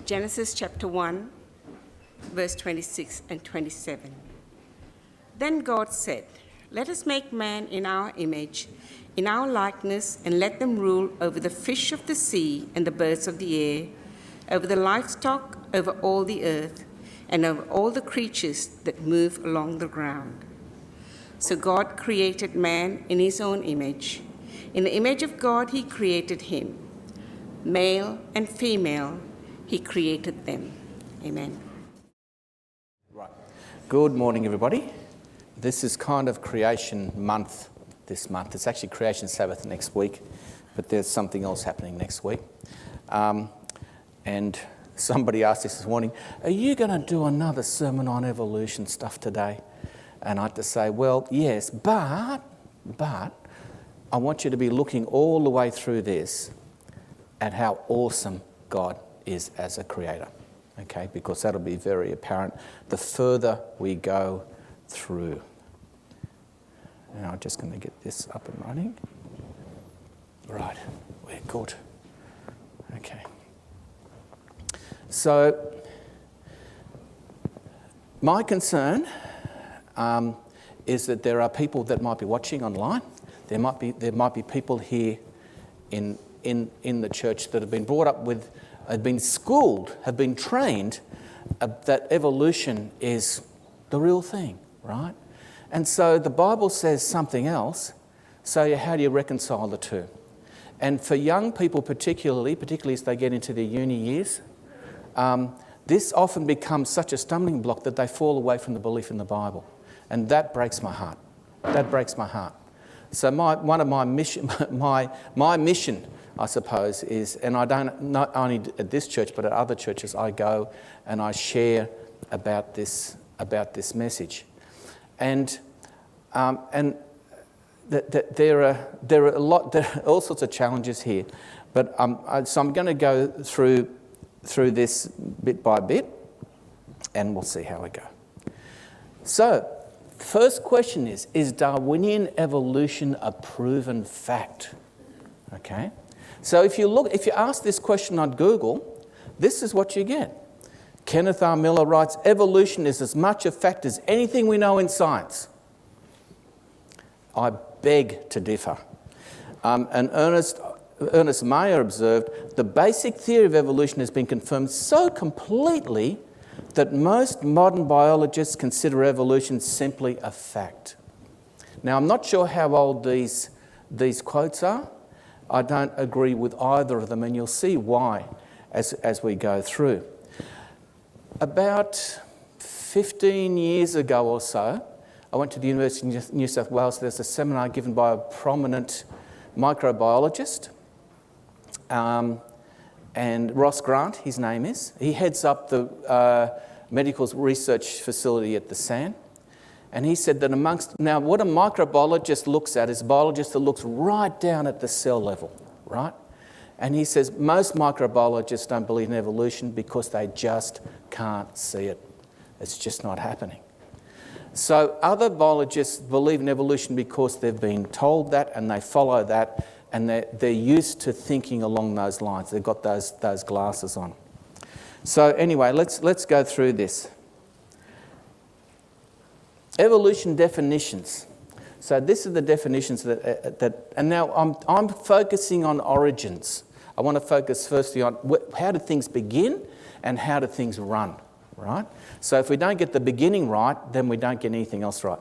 Genesis chapter 1, verse 26 and 27. Then God said, "Let us make man in our image, in our likeness, and let them rule over the fish of the sea and the birds of the air, over the livestock, over all the earth, and over all the creatures that move along the ground." So God created man in his own image. In the image of God he created him. Male and female he created them. Amen. Right. Good morning, everybody. This is kind of creation month this month. It's actually creation Sabbath next week, but there's something else happening next week. And somebody asked this morning, "Are you going to do another sermon on evolution stuff today?" And I had to say, well, yes, but I want you to be looking all the way through this at how awesome God is as a creator, okay? Because that'll be very apparent the further we go through. Now I'm just going to get this up and running. Right, we're good. Okay. So, my concern is that there are people that might be watching online. There might be people here in the church that have been brought up with, have been schooled, have been trained that evolution is the real thing, right? And so the Bible says something else. So how do you reconcile the two? And for young people particularly as they get into their uni years, this often becomes such a stumbling block that they fall away from the belief in the Bible. And that breaks my heart. That breaks my heart. So my mission, I suppose, is, and I don't, not only at this church, but at other churches, I go and I share about this message. And there are all sorts of challenges here. But so I'm going to go through this bit by bit, and we'll see how we go. So, first question is Darwinian evolution a proven fact? Okay. So if you ask this question on Google, this is what you get. Kenneth R. Miller writes, "Evolution is as much a fact as anything we know in science." I beg to differ. And Ernest Mayr observed, "The basic theory of evolution has been confirmed so completely that most modern biologists consider evolution simply a fact." Now, I'm not sure how old these quotes are. I don't agree with either of them, and you'll see why as we go through. About 15 years ago or so, I went to the University of New South Wales. There's a seminar given by a prominent microbiologist, and Ross Grant, his name is. He heads up the medical research facility at the SAN. And he said that now what a microbiologist looks at is a biologist that looks right down at the cell level, right? And he says most microbiologists don't believe in evolution because they just can't see it. It's just not happening. So other biologists believe in evolution because they've been told that and they follow that, and they're used to thinking along those lines. They've got those glasses on. So anyway, let's go through this. Evolution definitions. So this are the definitions that and now I'm focusing on origins. I want to focus firstly on how do things begin and how do things run, right? So if we don't get the beginning right, then we don't get anything else right.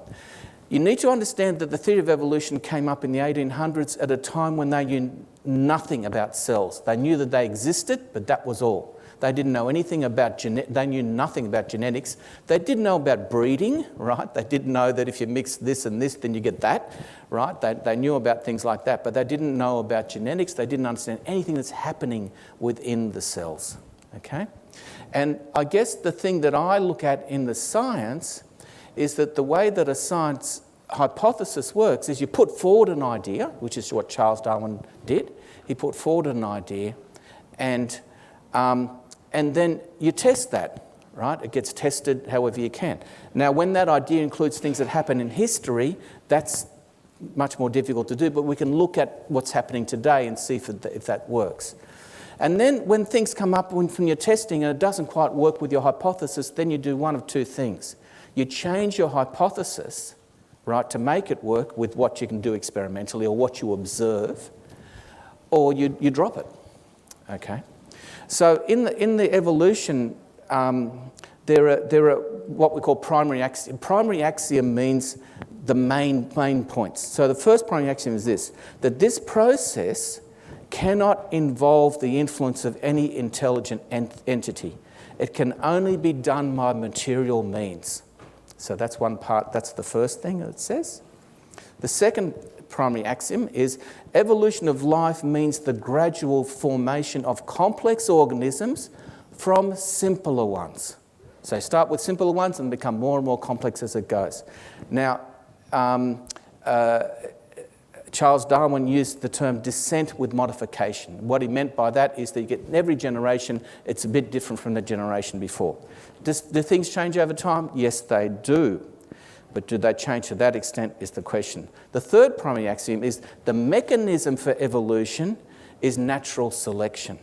You need to understand that the theory of evolution came up in the 1800s at a time when they knew nothing about cells. They knew that they existed, but that was all. They didn't know anything about they knew nothing about genetics. They didn't know about breeding, right? They didn't know that if you mix this and this, then you get that, right? They knew about things like that, but they didn't know about genetics. They didn't understand anything that's happening within the cells, okay? And I guess the thing that I look at in the science is that the way that a science hypothesis works is you put forward an idea, which is what Charles Darwin did. He put forward an idea, and then you test that, right? It gets tested however you can. Now, when that idea includes things that happen in history, that's much more difficult to do, but we can look at what's happening today and see if that works. And then when things come up from your testing and it doesn't quite work with your hypothesis, then you do one of two things. You change your hypothesis, right, to make it work with what you can do experimentally or what you observe, or you drop it, okay? So in the evolution, there are what we call primary axiom. Primary axiom means the main points. So the first primary axiom is this, that this process cannot involve the influence of any intelligent entity. It can only be done by material means. So that's one part, that's the first thing it says. The second primary axiom is evolution of life means the gradual formation of complex organisms from simpler ones. So start with simpler ones and become more and more complex as it goes. Now, Charles Darwin used the term descent with modification. What he meant by that is that you get in every generation, it's a bit different from the generation before. Do things change over time? Yes, they do. But do they change to that extent is the question. The third primary axiom is the mechanism for evolution is natural selection.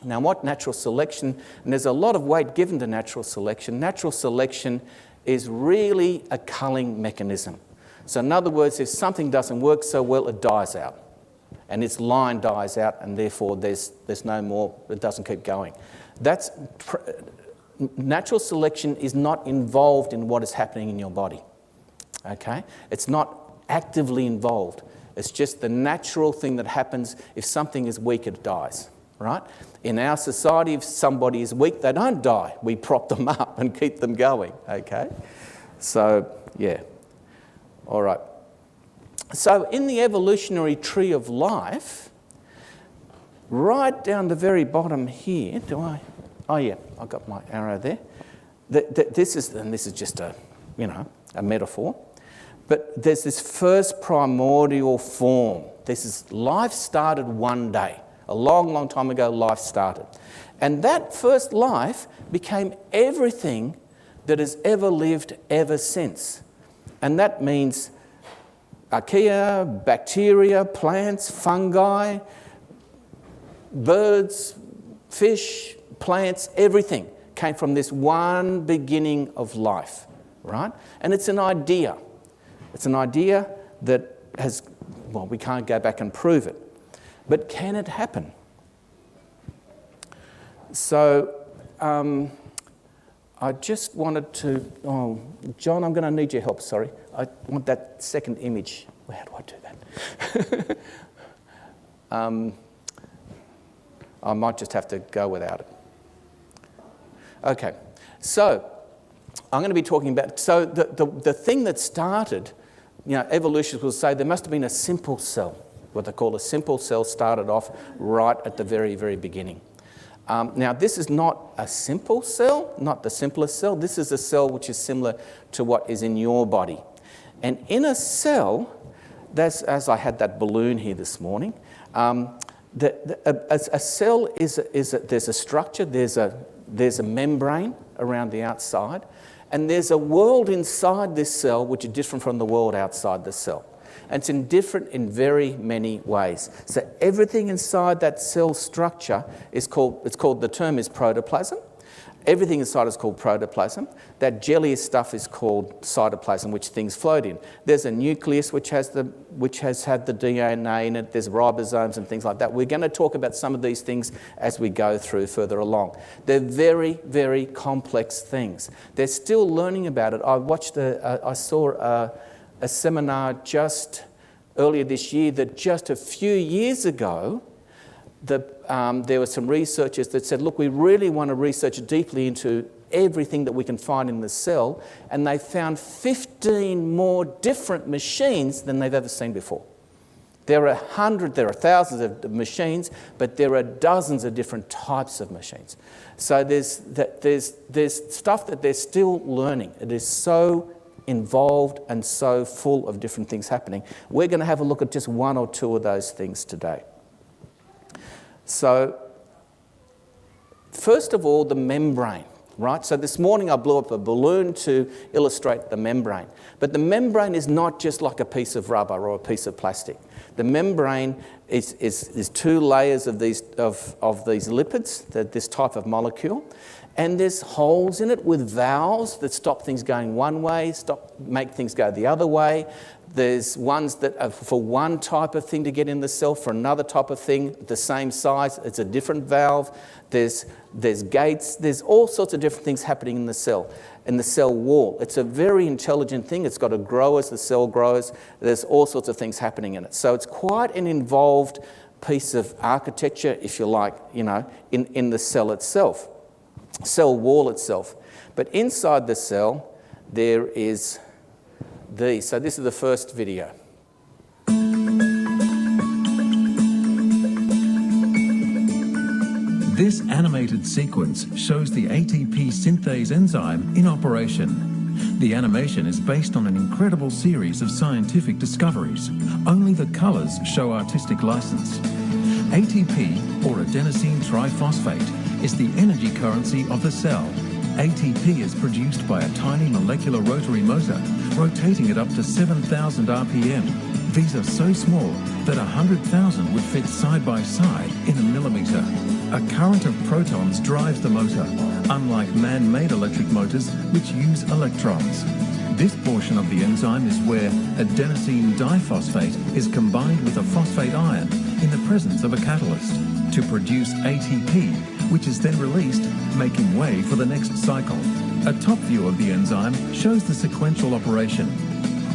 Now, what natural selection, and there's a lot of weight given to natural selection. Natural selection is really a culling mechanism. So in other words, if something doesn't work so well, it dies out. And its line dies out, and therefore there's no more, it doesn't keep going. Natural selection is not involved in what is happening in your body, okay? It's not actively involved. It's just the natural thing that happens. If something is weak, it dies, right? In our society, if somebody is weak, they don't die. We prop them up and keep them going, okay? So, yeah. All right. So in the evolutionary tree of life, right down the very bottom here, oh yeah, I've got my arrow there. This is just a metaphor. But there's this first primordial form. Life started one day. A long, long time ago, life started. And that first life became everything that has ever lived ever since. And that means archaea, bacteria, plants, fungi, birds, fish, plants, everything came from this one beginning of life, right? And it's an idea. It's an idea that we can't go back and prove it. But can it happen? So I just wanted to, John, I'm going to need your help, sorry. I want that second image. How do I do that? I might just have to go without it. Okay, so I'm going to be talking about, so the thing that started, evolutionists will say there must have been a simple cell. What they call a simple cell started off right at the very, very beginning. Now, this is not a simple cell, not the simplest cell. This is a cell which is similar to what is in your body. And in a cell, as I had that balloon here this morning, a cell there's a structure, there's a membrane around the outside, and there's a world inside this cell which is different from the world outside the cell. And it's different in very many ways. So everything inside that cell structure the term is protoplasm. Everything inside is called protoplasm. That jelly stuff is called cytoplasm, which things float in. There's a nucleus which has had the DNA in it. There's ribosomes and things like that. We're going to talk about some of these things as we go through further along. They're very, very complex things. They're still learning about it. I saw a seminar just earlier this year that just a few years ago, there were some researchers that said, look, we really want to research deeply into everything that we can find in the cell, and they found 15 more different machines than they've ever seen before. There are thousands of machines, but there are dozens of different types of machines. So there's stuff that they're still learning. It is so involved and so full of different things happening. We're going to have a look at just one or two of those things today. So, first of all, the membrane, right? So this morning I blew up a balloon to illustrate the membrane. But the membrane is not just like a piece of rubber or a piece of plastic. The membrane is 2 layers of these lipids, this type of molecule, and there's holes in it with valves that stop things going one way, make things go the other way. There's ones that are for one type of thing to get in the cell, for another type of thing, the same size, it's a different valve. There's gates, there's all sorts of different things happening in the cell wall. It's a very intelligent thing. It's got to grow as the cell grows. There's all sorts of things happening in it. So it's quite an involved piece of architecture, if you like, in the cell itself, cell wall itself. But inside the cell, there is these. So this is the first video. This animated sequence shows the ATP synthase enzyme in operation. The animation is based on an incredible series of scientific discoveries. Only the colours show artistic license. ATP, or adenosine triphosphate, is the energy currency of the cell. ATP is produced by a tiny molecular rotary motor, rotating at up to 7,000 RPM. These are so small that 100,000 would fit side by side in a millimetre. A current of protons drives the motor, unlike man-made electric motors which use electrons. This portion of the enzyme is where adenosine diphosphate is combined with a phosphate ion in the presence of a catalyst to produce ATP, which is then released, making way for the next cycle. A top view of the enzyme shows the sequential operation.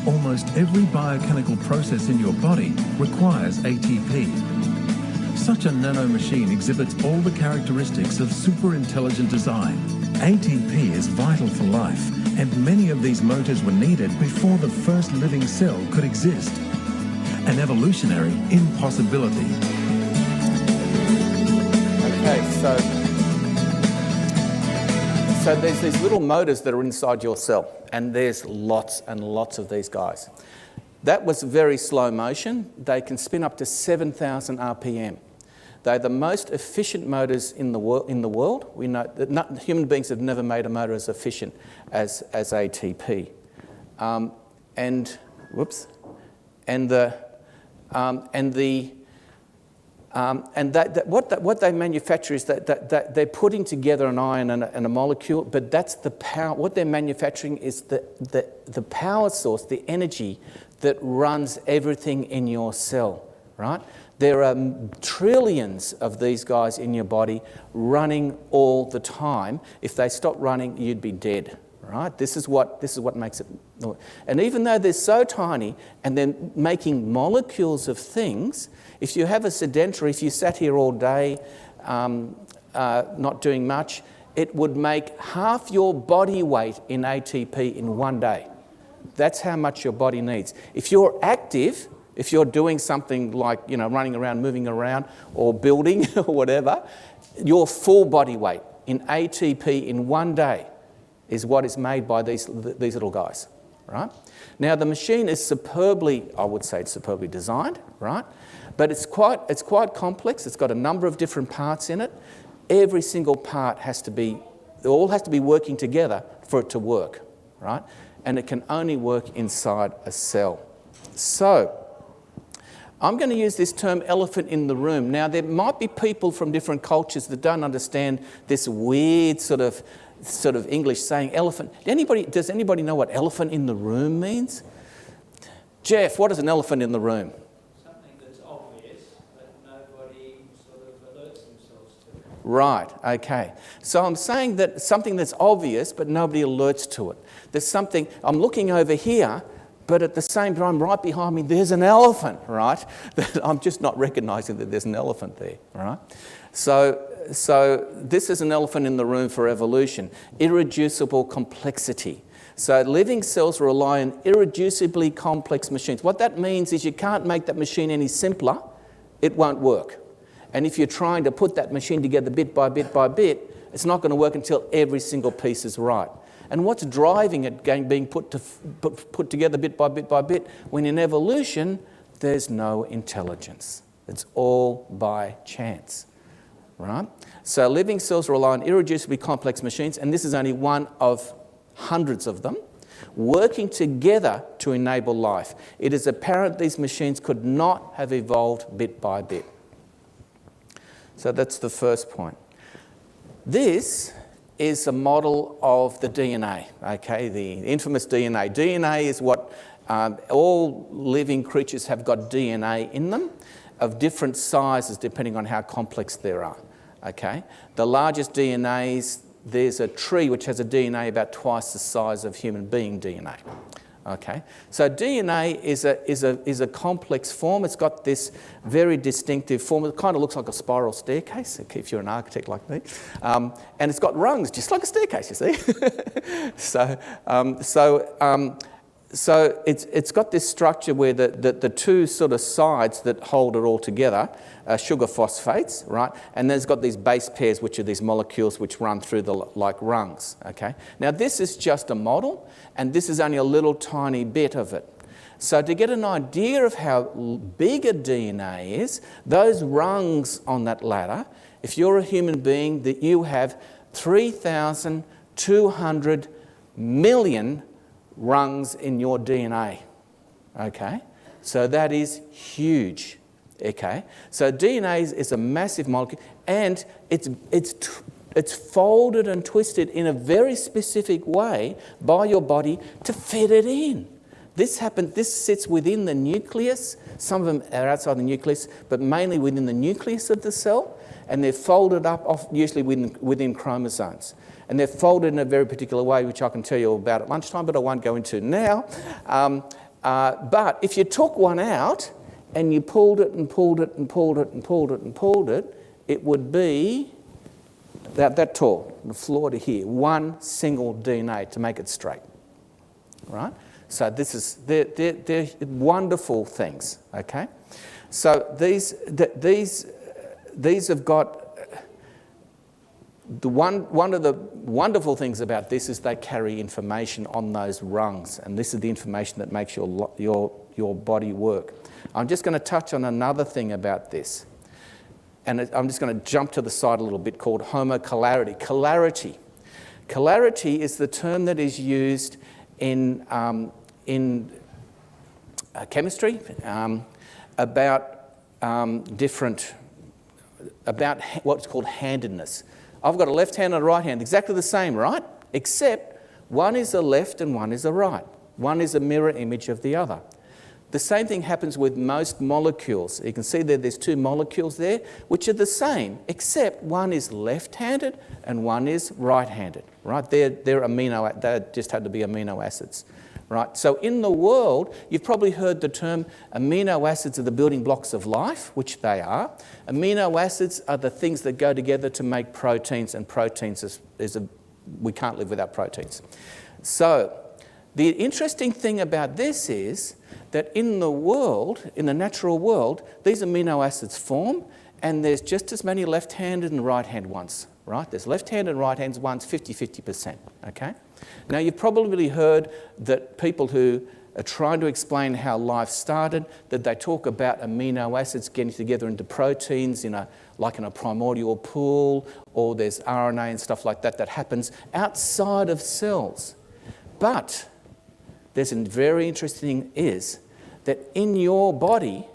Almost every biochemical process in your body requires ATP. Such a nanomachine exhibits all the characteristics of super-intelligent design. ATP is vital for life, and many of these motors were needed before the first living cell could exist. An evolutionary impossibility. Okay, so there's these little motors that are inside your cell, and there's lots and lots of these guys. That was very slow motion. They can spin up to 7,000 RPM. They're the most efficient motors in the world. We know that human beings have never made a motor as efficient as ATP. What they manufacture is that they're putting together an ion and a molecule, but that's the power. What they're manufacturing is the power source, the energy that runs everything in your cell, right? There are trillions of these guys in your body running all the time. If they stopped running, you'd be dead, right? This is what makes it. And even though they're so tiny and they're making molecules of things, if you have a sedentary, if you sat here all day not doing much, it would make half your body weight in ATP in one day. That's how much your body needs. If you're active, if you're doing something like, running around, moving around, or building or whatever, your full body weight in ATP in one day is what is made by these little guys, right? Now, the machine is superbly designed, right? But it's quite complex. It's got a number of different parts in it. Every single part they all has to be working together for it to work, right? And it can only work inside a cell. So, I'm going to use this term elephant in the room. Now, there might be people from different cultures that don't understand this weird sort of English saying elephant. Does anybody know what elephant in the room means? Jeff, what is an elephant in the room? Something that's obvious, but nobody sort of alerts themselves to it. Right, okay. So I'm saying that something that's obvious, but nobody alerts to it. There's something, I'm looking over here, but at the same time, right behind me, there's an elephant, right? I'm just not recognising that there's an elephant there, right? So this is an elephant in the room for evolution. Irreducible complexity. So living cells rely on irreducibly complex machines. What that means is you can't make that machine any simpler, it won't work. And if you're trying to put that machine together bit by bit by bit, it's not going to work until every single piece is right. And what's driving it being put together bit by bit by bit? When in evolution, there's no intelligence. It's all by chance, right? So living cells rely on irreducibly complex machines, and this is only one of hundreds of them. working together to enable life. It is apparent these machines could not have evolved bit by bit. So that's the first point. This is a model of the DNA, okay, the infamous DNA. DNA is what all living creatures have got DNA in them of different sizes depending on how complex they are, okay. The largest DNAs, there's a tree which has a DNA about twice the size of human being DNA. Okay, so DNA is a complex form. It's got this very distinctive form. It kind of looks like a spiral staircase, if you're an architect like me. And it's got rungs, just like a staircase, you see. So it's got this structure where the two sort of sides that hold it all together are sugar phosphates, right? And then it's got these base pairs, which are these molecules which run through like rungs, okay? Now this is just a model, and this is only a little tiny bit of it. So to get an idea of how big a DNA is, those rungs on that ladder, if you're a human being, that you have 3,200 million rungs in your DNA, okay? So that is huge, okay? So DNA is a massive molecule, and it's folded and twisted in a very specific way by your body to fit it in. This sits within the nucleus. Some of them are outside the nucleus, but mainly within the nucleus of the cell, and they're folded up usually within chromosomes. And they're folded in a very particular way, which I can tell you about at lunchtime, but I won't go into now. But if you took one out and you pulled it and pulled it and pulled it and pulled it and pulled it, it would be that tall, from the floor to here, one single DNA to make it straight, right? So they're wonderful things, okay? So these have got. One of the wonderful things about this is they carry information on those rungs, and this is the information that makes your body work. I'm just going to touch on another thing about this, and I'm just going to jump to the side a little bit, called homocolarity. Colarity is the term that is used in chemistry about what's called handedness. I've got a left hand and a right hand, exactly the same, right? Except one is a left and one is a right. One is a mirror image of the other. The same thing happens with most molecules. You can see there's two molecules there, which are the same, except one is left-handed and one is right-handed, right? They just had to be amino acids, right? So in the world, you've probably heard the term amino acids are the building blocks of life, which they are. Amino acids are the things that go together to make proteins, and proteins we can't live without proteins. So the interesting thing about this is that in the world, in the natural world, these amino acids form, and there's just as many left-handed and right-handed ones, right? There's left-handed and right-handed ones, 50-50%, okay? Now, you've probably heard that people who are trying to explain how life started, that they talk about amino acids getting together into proteins like in a primordial pool, or there's RNA and stuff like that happens outside of cells. But there's a very interesting thing is that in your body,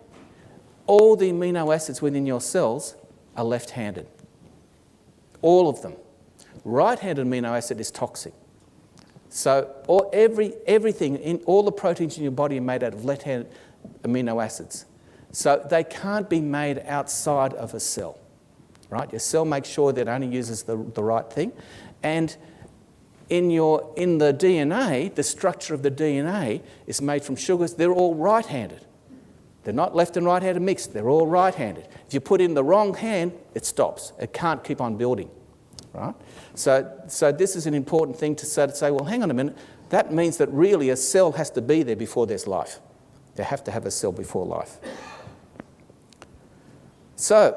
all the amino acids within your cells are left-handed. All of them. Right-handed amino acid is toxic. So everything, in all the proteins in your body are made out of left-handed amino acids. So they can't be made outside of a cell, right? Your cell makes sure that it only uses the right thing. And in the DNA, the structure of the DNA is made from sugars. They're all right-handed. They're not left and right-handed mixed. They're all right-handed. If you put in the wrong hand, it stops. It can't keep on building, right? So this is an important thing to say, well, hang on a minute. That means that really a cell has to be there before there's life. They have to have a cell before life. So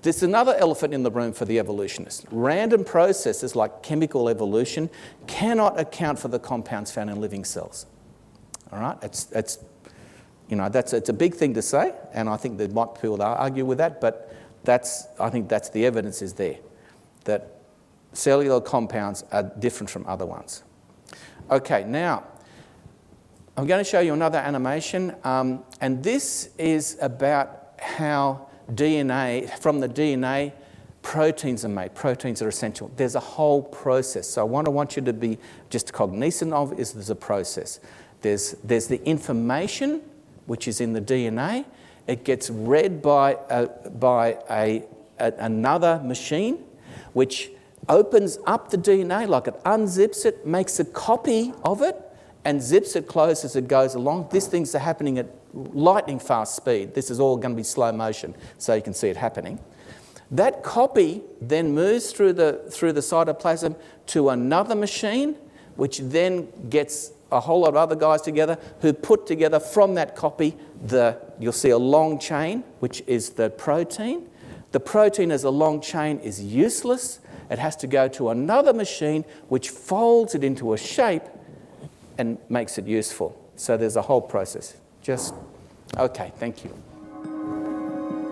there's another elephant in the room for the evolutionists. Random processes like chemical evolution cannot account for the compounds found in living cells. All right, it's a big thing to say, and I think there might be people that argue with that, but I think that's the evidence is there, that cellular compounds are different from other ones. Okay, now, I'm going to show you another animation, and this is about how DNA, from the DNA, proteins are made. Proteins are essential. There's a whole process. So what I want you to be just cognizant of is there's a process. There's the information, which is in the DNA. It gets read by another machine, which opens up the DNA, like it unzips it, makes a copy of it, and zips it closed as it goes along. These things are happening at lightning fast speed. This is all going to be slow motion, so you can see it happening. That copy then moves through the cytoplasm to another machine, which then gets a whole lot of other guys together who put together from that copy you'll see a long chain, which is the protein. The protein as a long chain is useless. It has to go to another machine which folds it into a shape and makes it useful. So there's a whole process. Okay, thank you.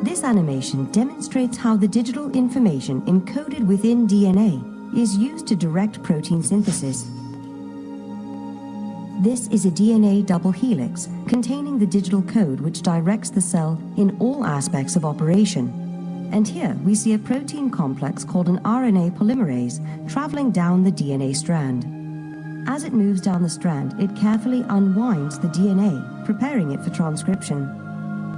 This animation demonstrates how the digital information encoded within DNA is used to direct protein synthesis. This is a DNA double helix containing the digital code which directs the cell in all aspects of operation. And here we see a protein complex called an RNA polymerase traveling down the DNA strand. As it moves down the strand, it carefully unwinds the DNA, preparing it for transcription.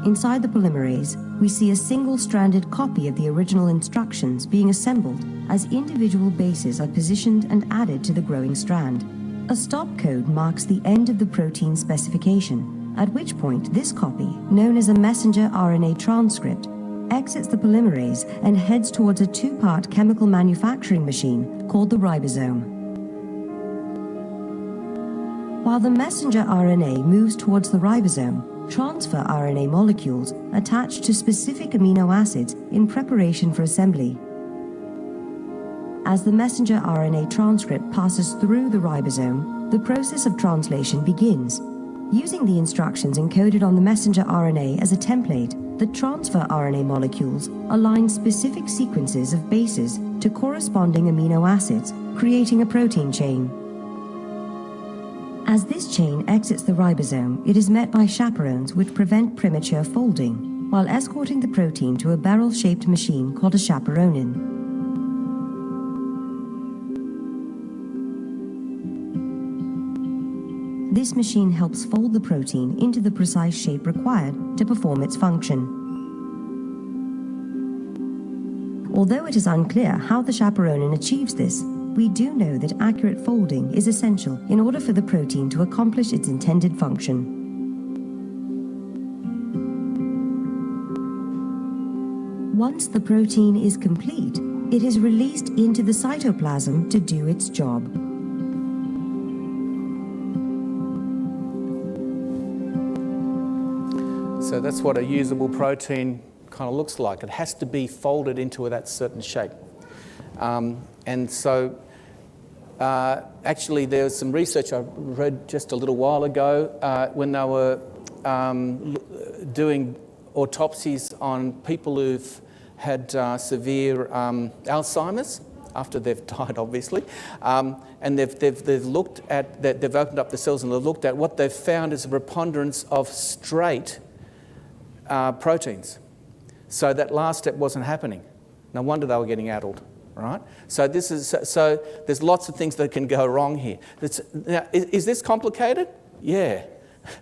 Inside the polymerase, we see a single-stranded copy of the original instructions being assembled as individual bases are positioned and added to the growing strand. A stop code marks the end of the protein specification, at which point this copy, known as a messenger RNA transcript, exits the polymerase and heads towards a two-part chemical manufacturing machine called the ribosome. While the messenger RNA moves towards the ribosome, transfer RNA molecules attach to specific amino acids in preparation for assembly. As the messenger RNA transcript passes through the ribosome, the process of translation begins. Using the instructions encoded on the messenger RNA as a template, the transfer RNA molecules align specific sequences of bases to corresponding amino acids, creating a protein chain. As this chain exits the ribosome, it is met by chaperones which prevent premature folding, while escorting the protein to a barrel-shaped machine called a chaperonin. This machine helps fold the protein into the precise shape required to perform its function. Although it is unclear how the chaperonin achieves this, we do know that accurate folding is essential in order for the protein to accomplish its intended function. Once the protein is complete, it is released into the cytoplasm to do its job. So that's what a usable protein kind of looks like. It has to be folded into that certain shape. Actually, there was some research I read just a little while ago when they were doing autopsies on people who've had severe Alzheimer's after they've died, obviously, and they've looked at that. They've opened up the cells and they've looked at what they've found is a preponderance of straight proteins. So that last step wasn't happening. No wonder they were getting addled. Right? So there's lots of things that can go wrong here. Now, is this complicated? Yeah,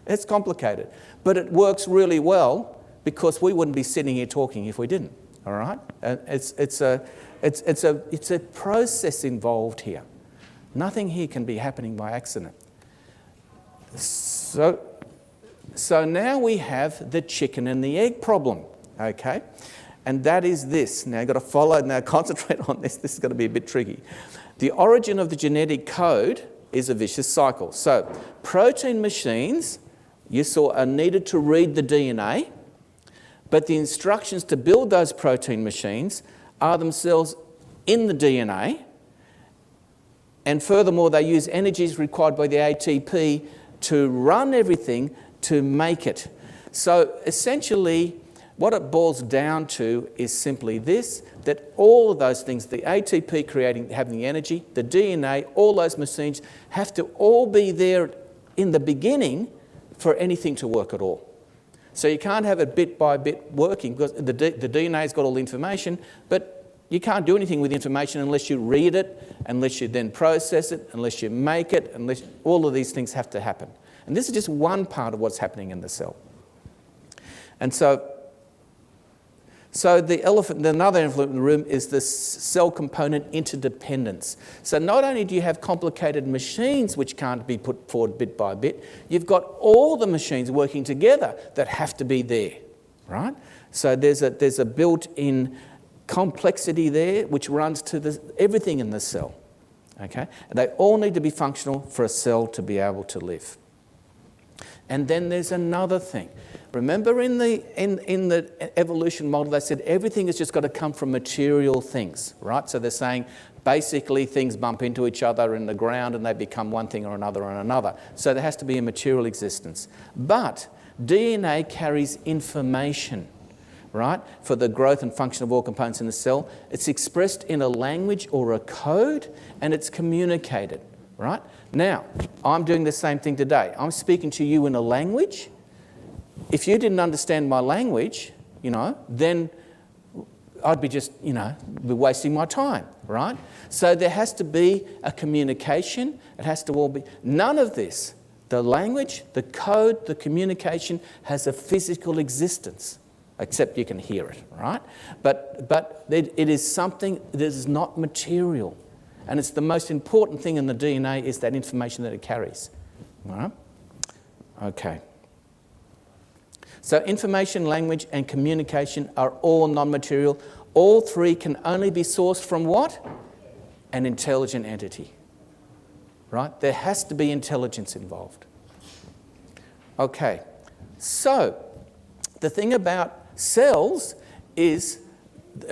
it's complicated. But it works really well because we wouldn't be sitting here talking if we didn't. All right? And it's a process involved here. Nothing here can be happening by accident. So now we have the chicken and the egg problem. Okay? And that is this. Now, you've got to follow, now concentrate on this. This is going to be a bit tricky. The origin of the genetic code is a vicious cycle. So, protein machines, you saw, are needed to read the DNA, but the instructions to build those protein machines are themselves in the DNA. And furthermore, they use energies required by the ATP to run everything to make it. So, essentially, What it boils down to is simply this, that all of those things, the ATP having the energy, the DNA, all those machines have to all be there in the beginning for anything to work at all. So you can't have it bit by bit working because the DNA's got all the information, but you can't do anything with the information unless you read it, unless you then process it, unless you make it, unless all of these things have to happen. And this is just one part of what's happening in the cell. And so the another elephant in the room is the cell component interdependence. So not only do you have complicated machines which can't be put forward bit by bit, you've got all the machines working together that have to be there, right? So there's a built-in complexity there which runs to everything in the cell, okay? And they all need to be functional for a cell to be able to live. And then there's another thing. Remember in the evolution model, they said everything has just got to come from material things, right? So they're saying basically things bump into each other in the ground and they become one thing or another. So there has to be a material existence. But DNA carries information, right, for the growth and function of all components in the cell. It's expressed in a language or a code and it's communicated, right? Now, I'm doing the same thing today. I'm speaking to you in a language. If you didn't understand my language, then I'd be just, be wasting my time, right? So there has to be a communication. It has to all be... None of this, the language, the code, the communication, has a physical existence, except you can hear it, right? But it is something that is not material. And it's the most important thing in the DNA is that information that it carries. All right? Okay. So information, language, and communication are all non-material. All three can only be sourced from what? An intelligent entity. Right? There has to be intelligence involved. Okay. So the thing about cells is,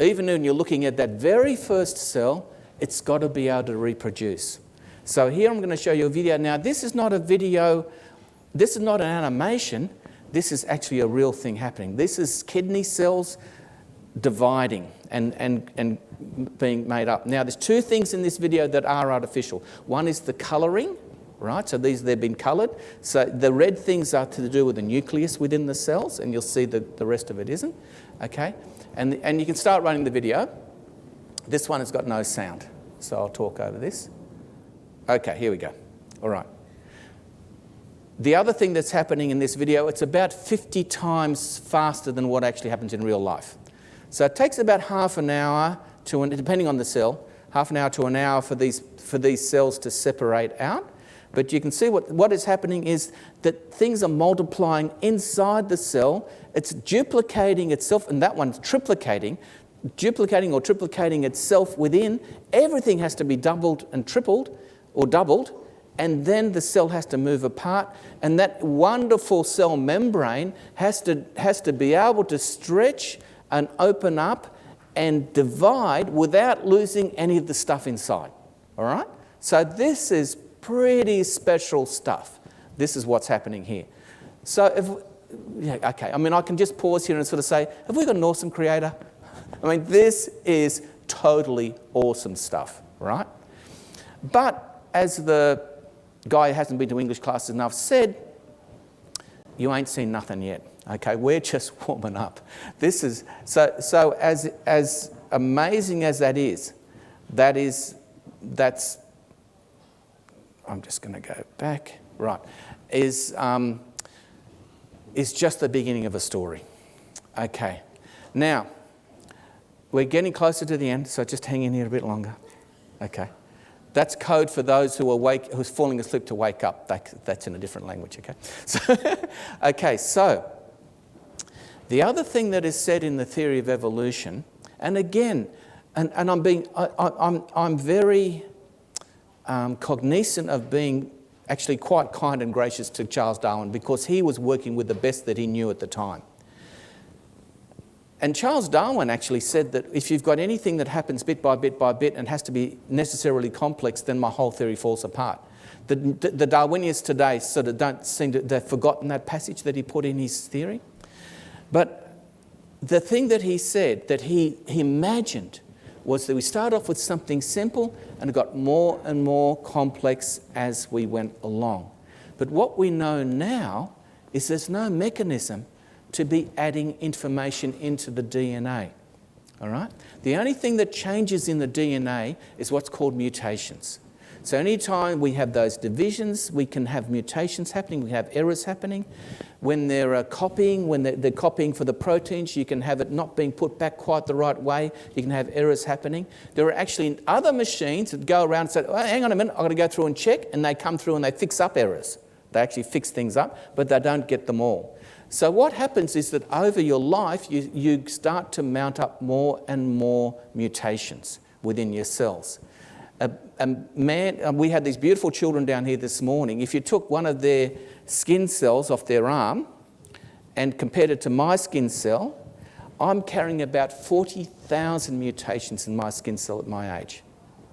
even when you're looking at that very first cell, it's got to be able to reproduce. So here I'm going to show you a video. Now, this is not a video, this is not an animation, this is actually a real thing happening. This is kidney cells dividing and being made up. Now, there's two things in this video that are artificial. One is the colouring, right? So they've been coloured. So the red things are to do with the nucleus within the cells, and you'll see that the rest of it isn't, okay? And you can start running the video. This one has got no sound, so I'll talk over this. Okay, here we go. All right. The other thing that's happening in this video, it's about 50 times faster than what actually happens in real life. So it takes about half an hour to, depending on the cell, half an hour to an hour for these cells to separate out. But you can see what is happening is that things are multiplying inside the cell. It's duplicating itself, and that one's duplicating or triplicating itself within. Everything has to be doubled and tripled or doubled, and then the cell has to move apart, and that wonderful cell membrane has to be able to stretch and open up and divide without losing any of the stuff inside. All right? So this is pretty special stuff. This is what's happening here. So I can just pause here and sort of say, have we got an awesome creator? I mean, this is totally awesome stuff, right? But as the guy who hasn't been to English classes enough said, you ain't seen nothing yet. Okay, we're just warming up. This is so as amazing as that's. I'm just going to go back. Right, is just the beginning of a story. Okay, now. We're getting closer to the end, so just hang in here a bit longer. Okay. That's code for those who's falling asleep to wake up. That's in a different language, okay? So the other thing that is said in the theory of evolution, and again, I'm very cognizant of being actually quite kind and gracious to Charles Darwin because he was working with the best that he knew at the time. And Charles Darwin actually said that if you've got anything that happens bit by bit and has to be necessarily complex, then my whole theory falls apart. The Darwinians today sort of they've forgotten that passage that he put in his theory. But the thing that he said, that he imagined, was that we started off with something simple and it got more and more complex as we went along. But what we know now is there's no mechanism to be adding information into the DNA. All right? The only thing that changes in the DNA is what's called mutations. So anytime we have those divisions, we can have mutations happening, we have errors happening. When they're copying, when they're copying for the proteins, you can have it not being put back quite the right way. You can have errors happening. There are actually other machines that go around and say, oh, hang on a minute, I've got to go through and check, and they come through and they fix up errors. They actually fix things up, but they don't get them all. So what happens is that over your life, you start to mount up more and more mutations within your cells. We had these beautiful children down here this morning. If you took one of their skin cells off their arm and compared it to my skin cell, I'm carrying about 40,000 mutations in my skin cell at my age,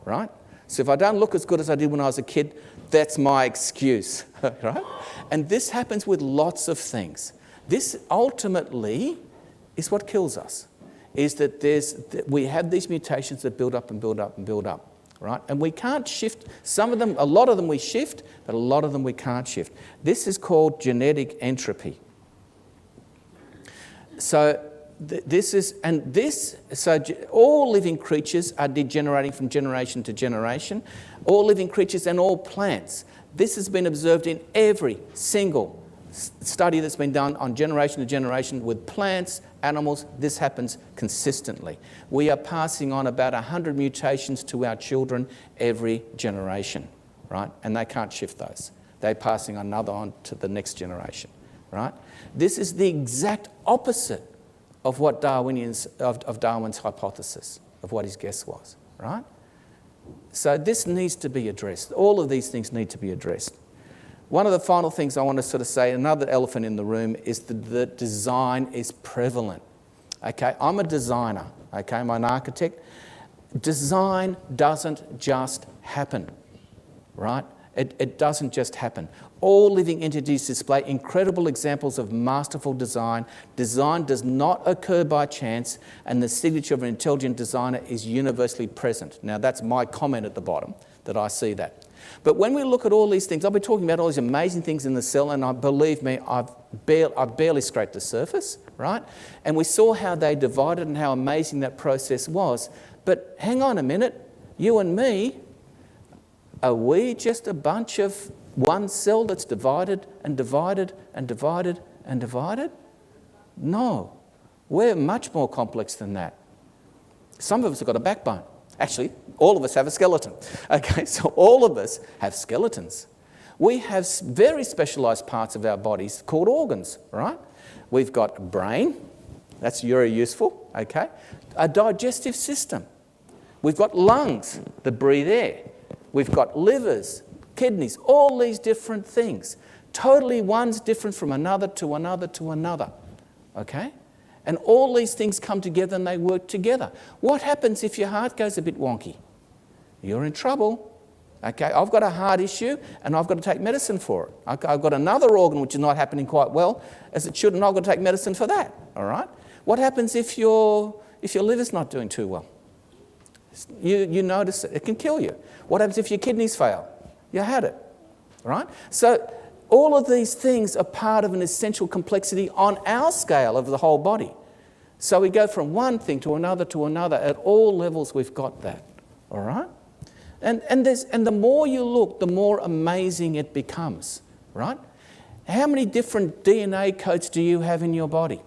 right? So if I don't look as good as I did when I was a kid, that's my excuse, right? And this happens with lots of things. This ultimately is what kills us, is that we have these mutations that build up and build up and build up. Right? And we can't shift. Some of them, a lot of them we shift, but a lot of them we can't shift. This is called genetic entropy. So all living creatures are degenerating from generation to generation. All living creatures and all plants. This has been observed in every single study that's been done on generation to generation with plants, animals. This happens consistently. We are passing on about 100 mutations to our children every generation, right? And they can't shift those. They're passing another on to the next generation, right? This is the exact opposite of what Darwin's hypothesis, of what his guess was, right? So this needs to be addressed. All of these things need to be addressed. One of the final things I want to sort of say, another elephant in the room, is that design is prevalent. Okay, I'm a designer. Okay, I'm an architect. Design doesn't just happen, right? It doesn't just happen. All living entities display incredible examples of masterful design. Design does not occur by chance, and the signature of an intelligent designer is universally present. Now, that's my comment at the bottom, that I see that. But when we look at all these things, I'll be talking about all these amazing things in the cell, and believe me, I've barely scraped the surface, right? And we saw how they divided and how amazing that process was. But hang on a minute, you and me, are we just a bunch of one cell that's divided and divided and divided and divided? No, we're much more complex than that. Some of us have got a backbone. Actually, all of us have a skeleton. Okay, so all of us have skeletons. We have very specialised parts of our bodies called organs, right? We've got a brain, that's very useful, okay? A digestive system. We've got lungs that breathe air. We've got livers, kidneys, all these different things. Totally one's different from another to another to another, okay? And all these things come together and they work together. What happens if your heart goes a bit wonky? You're in trouble. Okay, I've got a heart issue and I've got to take medicine for it. I've got another organ which is not happening quite well as it should, and I've got to take medicine for that. All right? What happens if your liver's not doing too well? You notice it can kill you. What happens if your kidneys fail? You had it. All right? So all of these things are part of an essential complexity on our scale of the whole body. So we go from one thing to another to another. At all levels, we've got that. All right? And the more you look, the more amazing it becomes. Right? How many different DNA codes do you have in your body?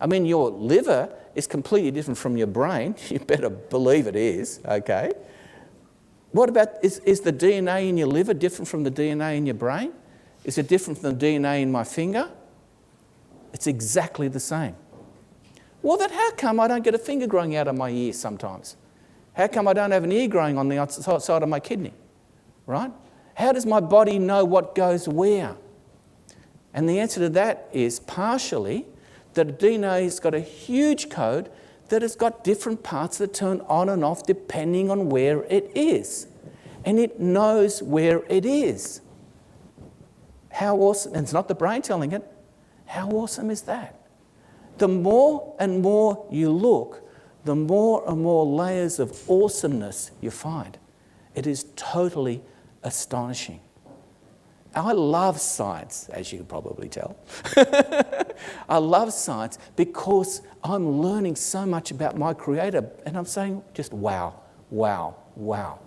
I mean, your liver is completely different from your brain. You better believe it is. Okay? What about, is the DNA in your liver different from the DNA in your brain? Is it different from the DNA in my finger? It's exactly the same. Well, then how come I don't get a finger growing out of my ear sometimes? How come I don't have an ear growing on the outside of my kidney? Right? How does my body know what goes where? And the answer to that is partially that DNA has got a huge code that has got different parts that turn on and off depending on where it is. And it knows where it is. How awesome, and it's not the brain telling it, how awesome is that? The more and more you look, the more and more layers of awesomeness you find. It is totally astonishing. I love science, as you can probably tell. I love science because I'm learning so much about my Creator, and I'm saying just wow, wow, wow.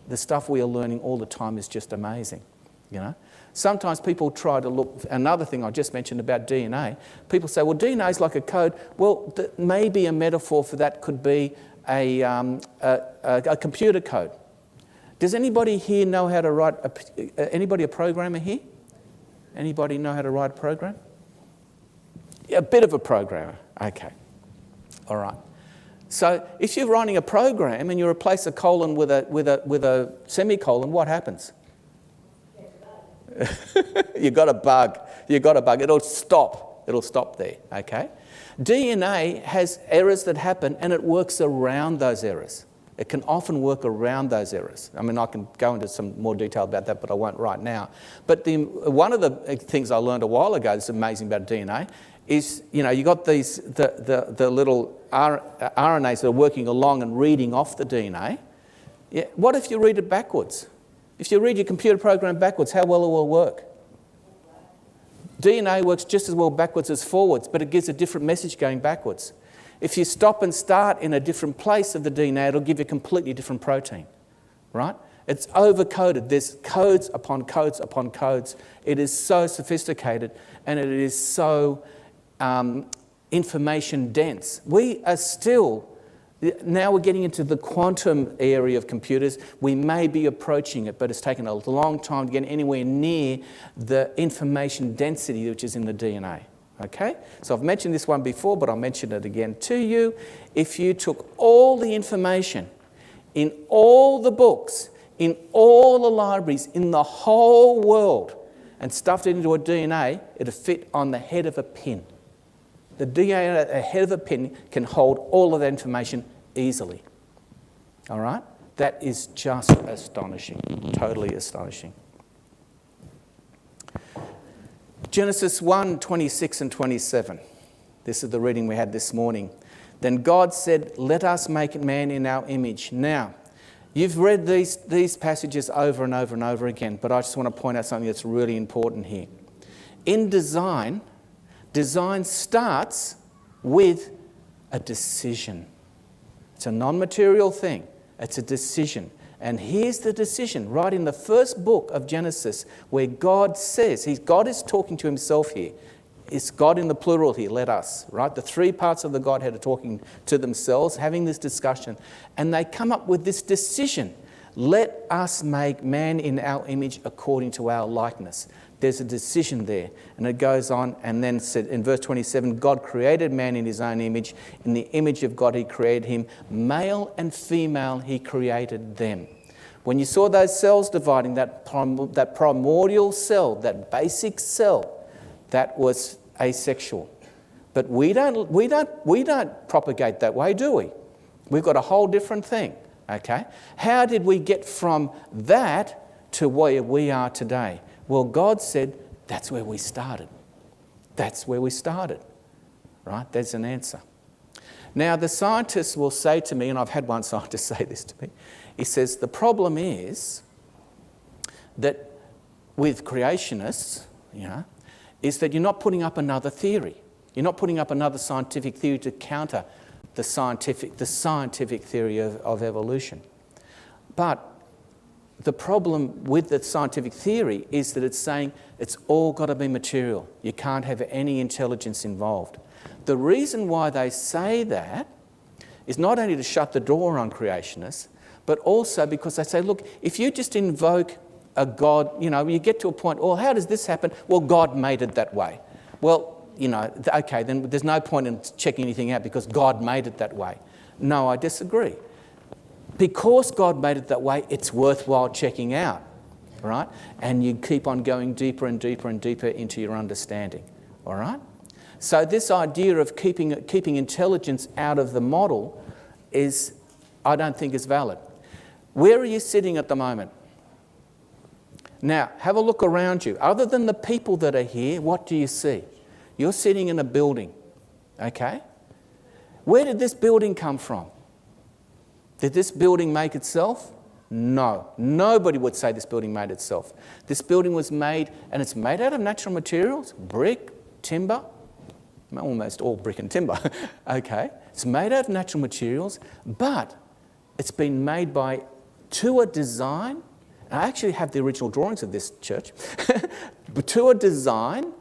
The stuff we are learning all the time is just amazing, you know. Sometimes people try to look, another thing I just mentioned about DNA, people say, well, DNA is like a code. Well, maybe a metaphor for that could be a computer code. Does anybody here know how to write, anybody a programmer here? Anybody know how to write a program? A bit of a programmer, okay. All right. So if you're writing a program and you replace a colon with a semicolon, what happens? You got a bug. It'll stop there, okay? DNA has errors that happen and it works around those errors. It can often work around those errors. I mean, I can go into some more detail about that, but I won't right now. But one of the things I learned a while ago that's amazing about DNA is, you know, you got these the little RNAs that are working along and reading off the DNA. Yeah, what if you read it backwards? If you read your computer program backwards, how well it will work? DNA works just as well backwards as forwards, but it gives a different message going backwards. If you stop and start in a different place of the DNA, it'll give you a completely different protein, right? It's over-coded. There's codes upon codes upon codes. It is so sophisticated and it is so information dense. We are still, now we're getting into the quantum area of computers. We may be approaching it, but it's taken a long time to get anywhere near the information density which is in the DNA. Okay, so I've mentioned this one before, but I'll mention it again to you. If you took all the information in all the books, in all the libraries, in the whole world, and stuffed it into a DNA, it'd fit on the head of a pin. The DNA at the head of a pin can hold all of that information easily. All right? That is just astonishing, totally astonishing. Genesis 1, 26 and 27. This is the reading we had this morning. Then God said, let us make man in our image. Now, you've read these passages over and over and over again, but I just want to point out something that's really important here. In design starts with a decision. It's a non-material thing. It's a decision. And here's the decision, right in the first book of Genesis, where God says, God is talking to himself here. It's God in the plural here, let us, right? The three parts of the Godhead are talking to themselves, having this discussion. And they come up with this decision. Let us make man in our image according to our likeness. There's a decision there. And it goes on and then said in verse 27, God created man in his own image. In the image of God he created him. Male and female he created them. When you saw those cells dividing, that primordial cell, that basic cell, that was asexual. But we don't propagate that way, do we? We've got a whole different thing. Okay? How did we get from that to where we are today? Well, God said, that's where we started. That's where we started. Right? There's an answer. Now, the scientists will say to me, and I've had one scientist say this to me, he says, the problem is that with creationists, is that you're not putting up another theory. You're not putting up another scientific theory to counter the scientific theory of evolution. But the problem with the scientific theory is that it's saying it's all got to be material. You can't have any intelligence involved. The reason why they say that is not only to shut the door on creationists, but also because they say, look, if you just invoke a God, you get to a point, well, how does this happen? Well, God made it that way. Well, okay, then there's no point in checking anything out because God made it that way. No, I disagree. Because God made it that way, it's worthwhile checking out, right? And you keep on going deeper and deeper and deeper into your understanding, all right? So this idea of keeping intelligence out of the model I don't think is valid. Where are you sitting at the moment? Now, have a look around you. Other than the people that are here, what do you see? You're sitting in a building. Okay? Where did this building come from? Did this building make itself? No. Nobody would say this building made itself. This building was made, and it's made out of natural materials, brick, timber, almost all brick and timber. Okay? It's made out of natural materials, but it's been made to a design. I actually have the original drawings of this church. To a design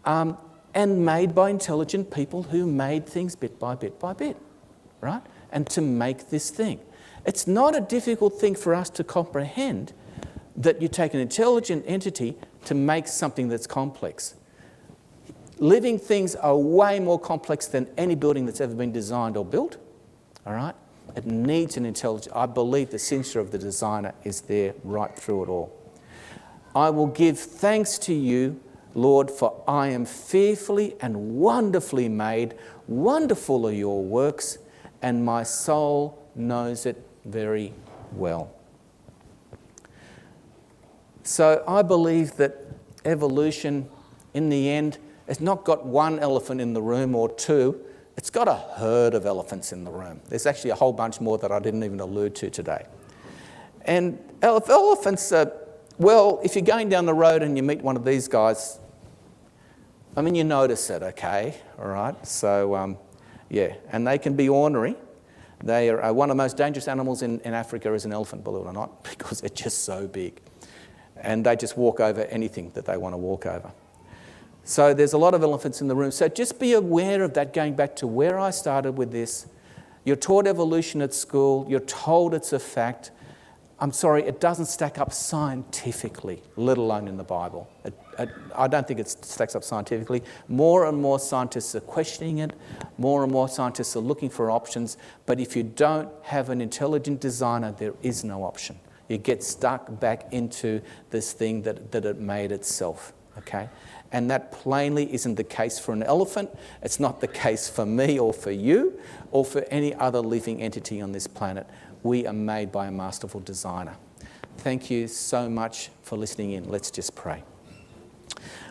and made by intelligent people who made things bit by bit by bit, right? And to make this thing. It's not a difficult thing for us to comprehend that you take an intelligent entity to make something that's complex. Living things are way more complex than any building that's ever been designed or built, all right? It needs an intelligence. I believe the signature of the designer is there right through it all. I will give thanks to you, Lord, for I am fearfully and wonderfully made. Wonderful are your works, and my soul knows it very well. So I believe that evolution, in the end, has not got one elephant in the room or two. It's got a herd of elephants in the room. There's actually a whole bunch more that I didn't even allude to today. And elephants are, well, if you're going down the road and you meet one of these guys, I mean, you notice it, okay? All right? So, yeah, and they can be ornery. They are one of the most dangerous animals in Africa is an elephant, believe it or not, because they're just so big. And they just walk over anything that they want to walk over. So there's a lot of elephants in the room. So just be aware of that, going back to where I started with this. You're taught evolution at school. You're told it's a fact. I'm sorry, it doesn't stack up scientifically, let alone in the Bible. I don't think it stacks up scientifically. More and more scientists are questioning it. More and more scientists are looking for options. But if you don't have an intelligent designer, there is no option. You get stuck back into this thing that it made itself, okay? And that plainly isn't the case for an elephant. It's not the case for me or for you or for any other living entity on this planet. We are made by a masterful designer. Thank you so much for listening in. Let's just pray.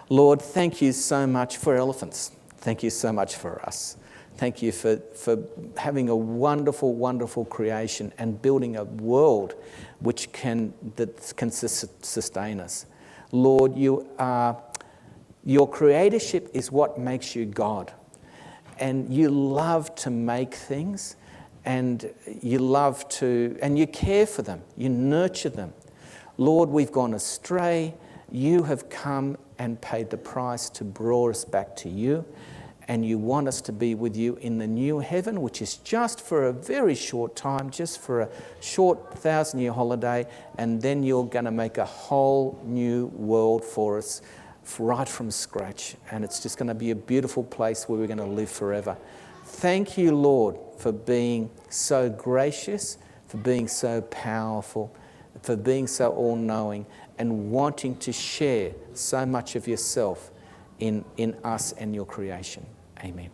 Lord, thank you so much for elephants. Thank you so much for us. Thank you for having a wonderful, wonderful creation and building a world that can sustain us. Lord, your creatorship is what makes you God. And you love to make things, and you you care for them. You nurture them. Lord, we've gone astray. You have come and paid the price to draw us back to you. And you want us to be with you in the new heaven, which is just for a very short time, just for a short 1,000-year holiday. And then you're going to make a whole new world for us right from scratch. And it's just going to be a beautiful place where we're going to live forever. Thank you, Lord, for being so gracious, for being so powerful, for being so all-knowing, and wanting to share so much of yourself in us and your creation. Amen.